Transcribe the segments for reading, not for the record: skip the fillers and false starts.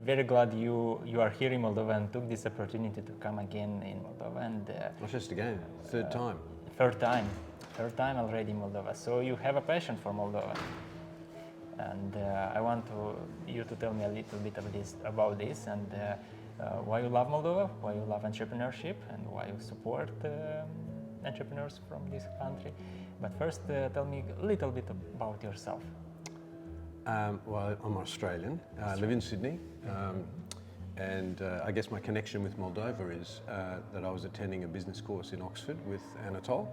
Very glad you are here in Moldova and took this opportunity to come again in Moldova. And Not just again, third time. third time, third time already in Moldova. So you have a passion for Moldova, and I want you to tell me a little bit about this and why you love Moldova, why you love entrepreneurship, and why you support entrepreneurs from this country. But first, tell me a little bit about yourself. Well, I'm Australian. I live in Sydney, and I guess my connection with Moldova is that I was attending a business course in Oxford with Anatol,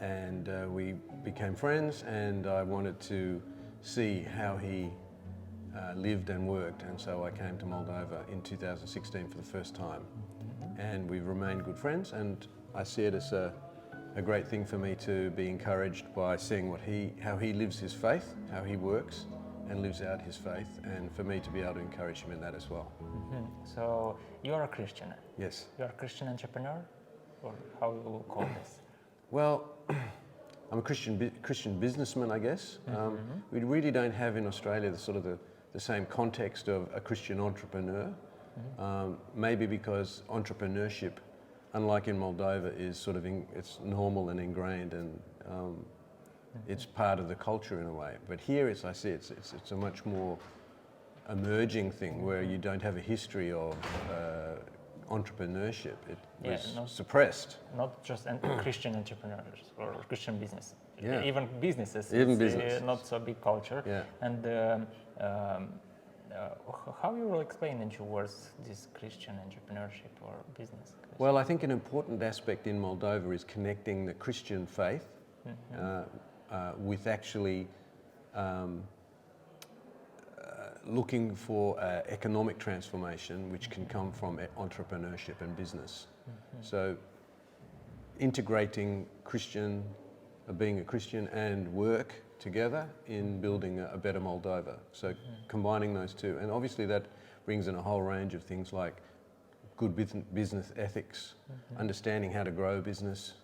and we became friends, and I wanted to see how he lived and worked, and so I came to Moldova in 2016 for the first time, and we've remained good friends, and I see it as a great thing for me to be encouraged by seeing how he lives his faith, how he works and lives out his faith, and for me to be able to encourage him in that as well. So you are a Christian. Yes. You are a Christian entrepreneur, or how you will call this? Well, I'm a Christian businessman, I guess. We really don't have in Australia the same context of a Christian entrepreneur. Maybe because entrepreneurship, unlike in Moldova, is it's normal and ingrained, and it's part of the culture in a way. But here, as I see, it's a much more emerging thing where you don't have a history of entrepreneurship. It was suppressed. Not just Christian entrepreneurs or Christian business. Yeah. Even businesses. Even it's business. Not so big culture. Yeah. And how you will explain in your words this Christian entrepreneurship or business? Well, I think an important aspect in Moldova is connecting the Christian faith with actually looking for economic transformation, which can come from entrepreneurship and business. So integrating being a Christian and work together in building a better Moldova. So combining those two, and obviously that brings in a whole range of things like good business ethics, understanding how to grow a business,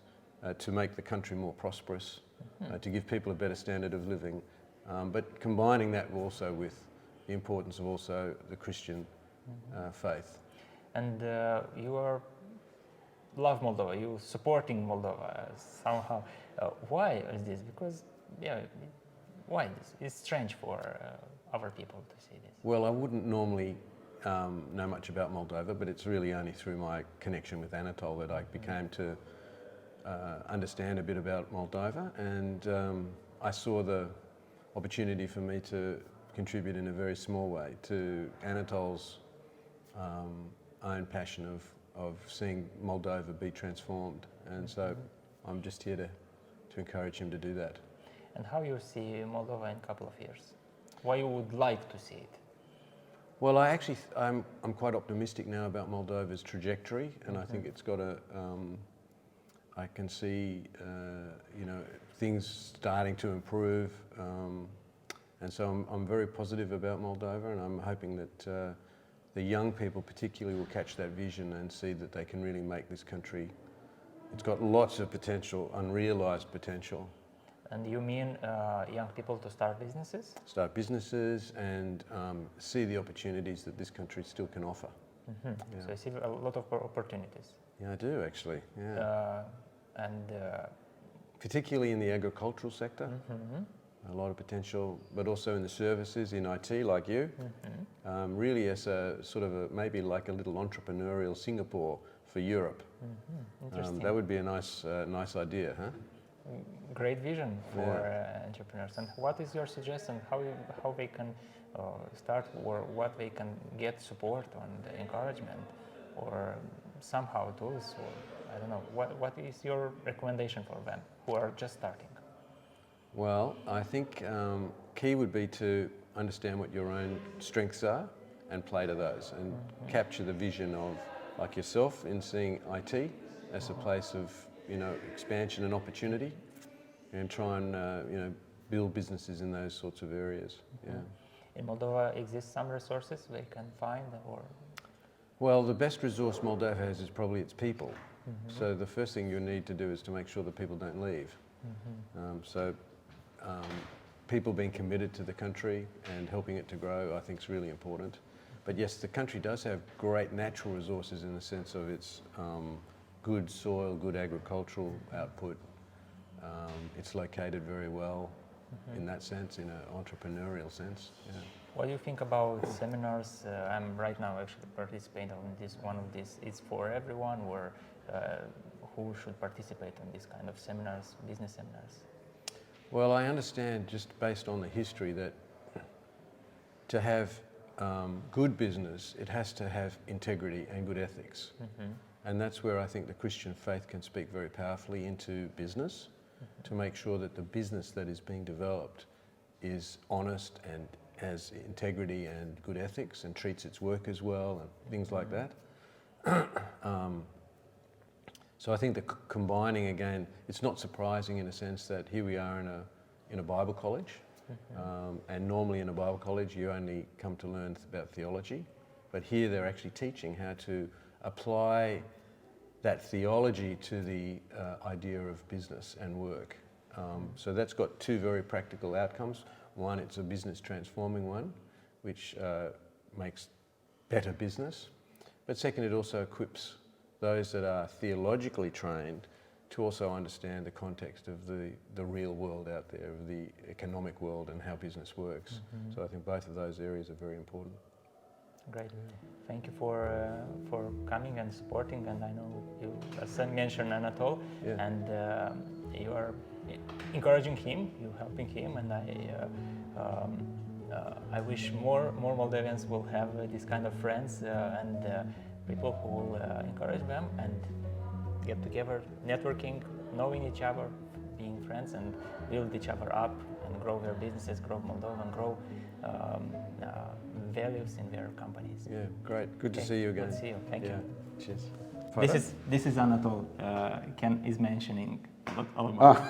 to make the country more prosperous, to give people a better standard of living, but combining that also with the importance of also the Christian faith. And you love Moldova, you supporting Moldova somehow. Why is this? Because why this? It's strange for other people to see this. Well, I wouldn't normally know much about Moldova, but it's really only through my connection with Anatol that I became to understand a bit about Moldova, and I saw the opportunity for me to contribute in a very small way to Anatol's own passion of seeing Moldova be transformed, and so I'm just here to encourage him to do that. And how you see Moldova in a couple of years? Why you would like to see it? Well, I'm quite optimistic now about Moldova's trajectory, and I think it's got I can see, things starting to improve, and so I'm very positive about Moldova, and I'm hoping that the young people particularly will catch that vision and see that they can really make this country. It's got lots of potential, unrealised potential. And you mean young people to start businesses? Start businesses and see the opportunities that this country still can offer. Yeah. So I see a lot of opportunities. Yeah, I do actually. Yeah. And particularly in the agricultural sector, a lot of potential, but also in the services, in IT, like you. Really, as maybe like a little entrepreneurial Singapore for Europe. Interesting. That would be a nice idea, huh? Great vision for entrepreneurs. And what is your suggestion? How they can start, or what they can get support on the encouragement, or somehow tools, or I don't know. What is your recommendation for them who are just starting? Well, I think key would be to understand what your own strengths are and play to those, and capture the vision of, like yourself, in seeing IT as a place of expansion and opportunity, and try and build businesses in those sorts of areas. Yeah. In Moldova, exist some resources they can find, or? Well, the best resource Moldova has is probably its people. So the first thing you need to do is to make sure that people don't leave. people being committed to the country and helping it to grow, I think is really important. But yes, the country does have great natural resources in the sense of its good soil, good agricultural output. It's located very well in that sense, in an entrepreneurial sense. Yeah. What do you think about seminars? I'm right now actually participating in this. One of these is for everyone, or who should participate in this kind of seminars, business seminars? Well, I understand just based on the history that to have good business, it has to have integrity and good ethics. And that's where I think the Christian faith can speak very powerfully into business, to make sure that the business that is being developed is honest and has integrity and good ethics and treats its workers well and things like that. So I think that combining again, it's not surprising in a sense that here we are in a Bible college, and normally in a Bible college you only come to learn about theology, but here they're actually teaching how to apply that theology to the idea of business and work. So that's got two very practical outcomes. One, it's a business transforming one, which makes better business. But second, it also equips those that are theologically trained to also understand the context of the real world out there, of the economic world and how business works. So I think both of those areas are very important. Great. Thank you for coming and supporting. And I know you, as I mentioned, Anatol, and you are encouraging him, you helping him, and I wish more Moldavians will have this kind of friends and people who will encourage them and get together, networking, knowing each other, being friends, and build each other up and grow their businesses, grow Moldova, and grow values in their companies. Yeah, great. Good to see you again. Good to see you. Thank you. Cheers. This is Anatol. Ken is mentioning a lot.